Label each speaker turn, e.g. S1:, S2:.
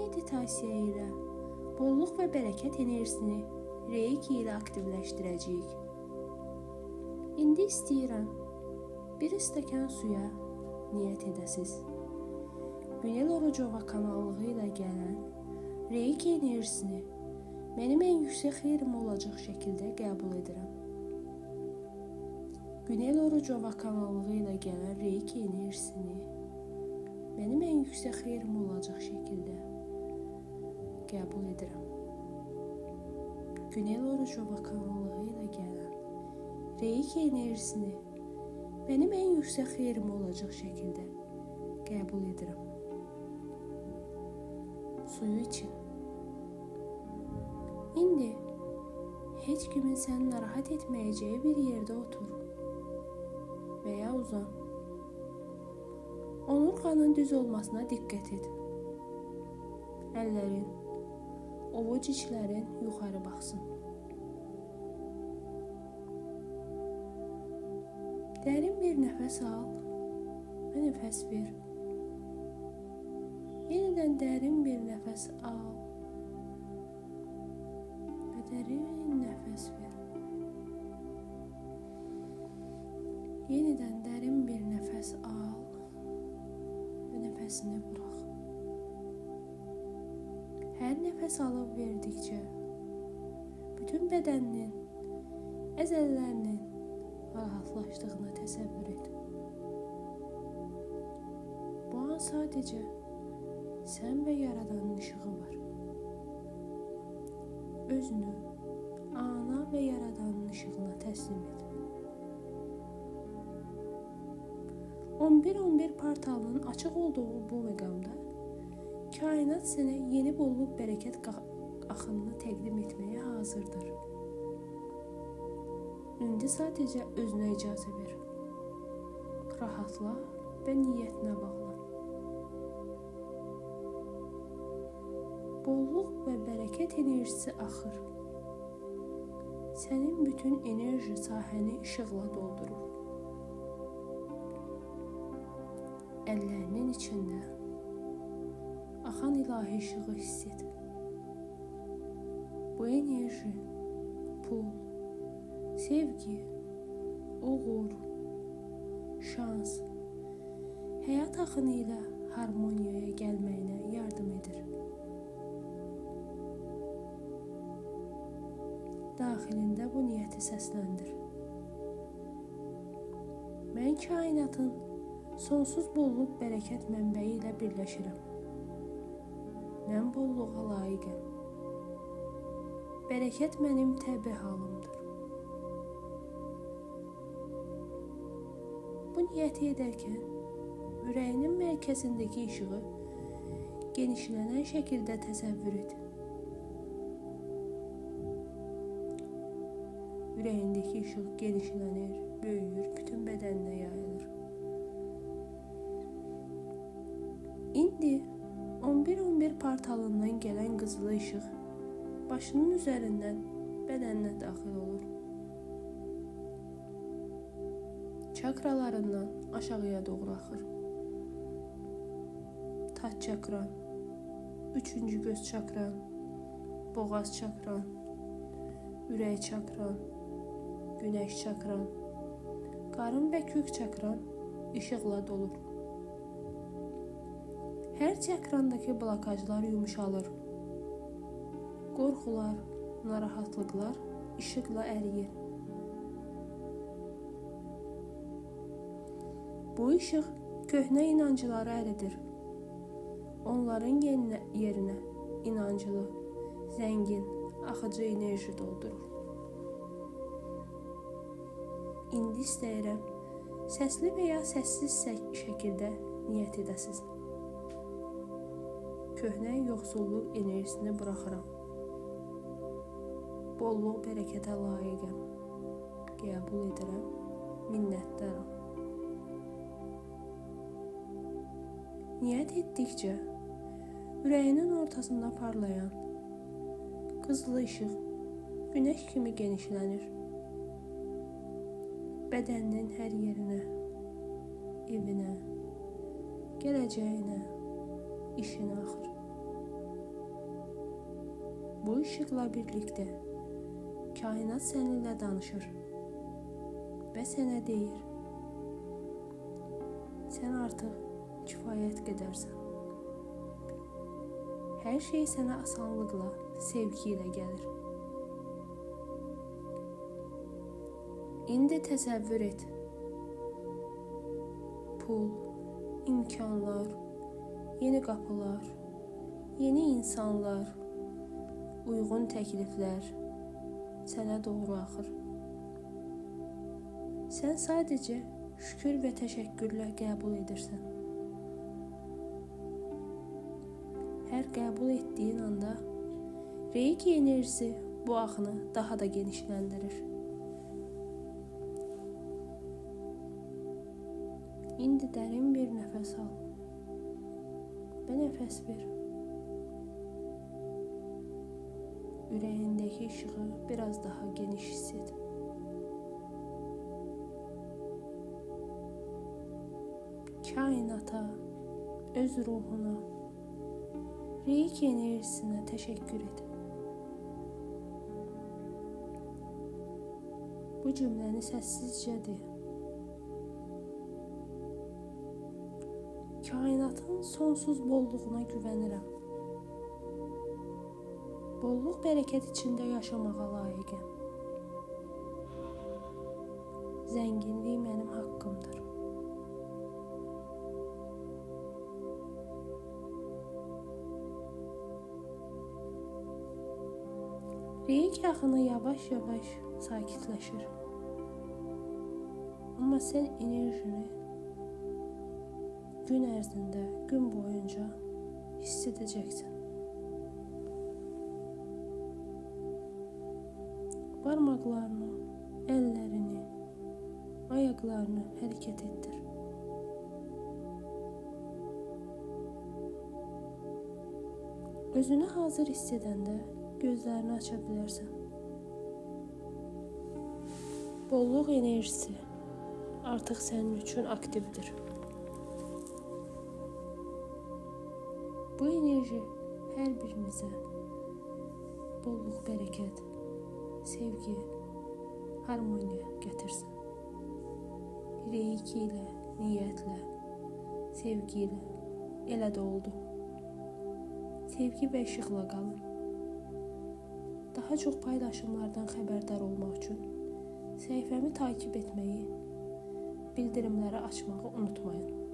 S1: meditasiya ilə bolluq və bərəkət enerjisini Reiki ilə aktivləşdirəcəyik. İndi istəyirəm bir stəkan suya niyyət edəsiz. Günel Orucova kanallığı ilə gələn Reiki enerjisini mənim ən yüksək xeyrim olacaq şəkildə qəbul edirəm. Günel Orucova kanallığı ilə gələn Reiki enerjisini mənim ən yüksək xeyrim olacaq şəkildə qəbul edirəm. Günel Orucova kanallığı ilə gələn Reiki enerjisini mənim ən yüksək xeyrim olacaq şəkildə qəbul edirəm. Suyu için. İndi heç kimin səni narahat etməyəcəyi bir yerdə otur və ya uzan. Onurğanın düz olmasına diqqət et. Əllərin, ovuc içlərin yuxarı baxsın. Dərin bir nəfəs al və nəfəs ver. Yenidən dərin bir nəfəs al və dərin nəfəs ver. Yenidən dərin bir nəfəs al və nəfəsini burax. Hər nəfəs alıb verdikcə bütün bədəninin, əzələlərinin rahatlaşdığını təsəvvür et. Bu an sadəcə sən və Yaradanın işığı var. Özünü ana və Yaradanın işığına təslim et. 11-11 portalının açıq olduğu bu məqamda kainat sənə yeni bolluq bərəkət axınını təqdim etməyə hazırdır. İndi sadəcə özünə icazə ver. Rahatla və niyyətinə bağla. Bolluq və bərəkət enerjisi axır. Sənin bütün enerji sahəni işıqla doldurur. Əllərinin içində axan ilahi işığı hiss et. Bu enerji, pul, sevgi, uğur, şans, həyat axını ilə harmoniyaya gəlməyinə yardım edir. Daxilində bu niyyəti səsləndir. Mən kainatın sonsuz bolluq bərəkət mənbəyi ilə birləşirəm. Mən bolluğa layiqəm. Bərəkət mənim təbii halımdır. Bu niyyəti edərkən ürəyinin mərkəzindəki işığı genişlənən şəkildə təsəvvür et. Ürəyindəki işıq genişlənir, böyüyür, bütün bədəninə yayılır. İndi 11-11 portalından gələn qızılı işıq başının üzərindən bədəninə daxil olur. Çakralarından aşağıya doğru axır. Taç çakran, 3-cü göz çakran, boğaz çakran, ürək çakran, günəş çakran, qarın və kök çakran işıqla dolur. Hər çakrandakı blokajlar yumuşalır. Qorxular, narahatlıqlar işıqla əriyir. Bu işıq köhnə inancıları əridir. Onların yerinə inancılı, zəngin, axıcı enerji doldurur. İndi istəyirəm səsli və ya səssiz şəkildə niyyət edəsiz. Köhnə yoxsulluq enerjisini buraxıram. Bolluq bərəkətə layiqəm. Qəbul edirəm, minnətdaram. Niyyət etdikcə ürəyinin ortasında parlayan qızılı işıq günəş kimi genişlənir. Bədəninin hər yerinə, evinə, gələcəyinə, işinə axır. Bu işıqla birlikdə kainat səninlə danışır və sənə deyir: sən artıq kifayət qədərsən. Hər şey sənə asanlıqla, sevgi ilə gəlir. İndi təsəvvür et. Pul, imkanlar, yeni qapılar, yeni insanlar, uyğun təkliflər sənə doğru axır. Sən sadəcə şükür və təşəkkürlə qəbul edirsən. Hər qəbul etdiyin anda Reiki enerjisi bu axını daha da genişləndirir. İndi dərin bir nəfəs al və nəfəs ver. Ürəyindəki işığı biraz daha geniş hiss et. Kainata, öz ruhuna, Reiki enerjisinə təşəkkür et. Bu cümləni səssizcə de. Kainatın sonsuz bolluğuna güvənirəm. Bolluk bərəkət içində yaşamağa layiqəm. Zənginlik mənim haqqımdır. Reiki axını yavaş-yavaş sakitləşir. Amma sən enerjini gün ərzində, gün boyunca hiss edəcəksən. Barmaqlarını, əllərini, ayaqlarını hərəkət etdir. Özünü hazır hiss edəndə gözlərini aça bilərsən. Bolluq enerjisi artıq sənin üçün aktivdir. Bu enerji hər birimizə bolluq, bərəkət, sevgi, harmoniya gətirsin. Reiki ilə, niyyətlə, sevgi ilə elə də oldu. Sevgi və işıqla qalın. Daha çox paylaşımlardan xəbərdar olmaq üçün səhifəmi takip etməyi, bildirimləri açmağı unutmayın.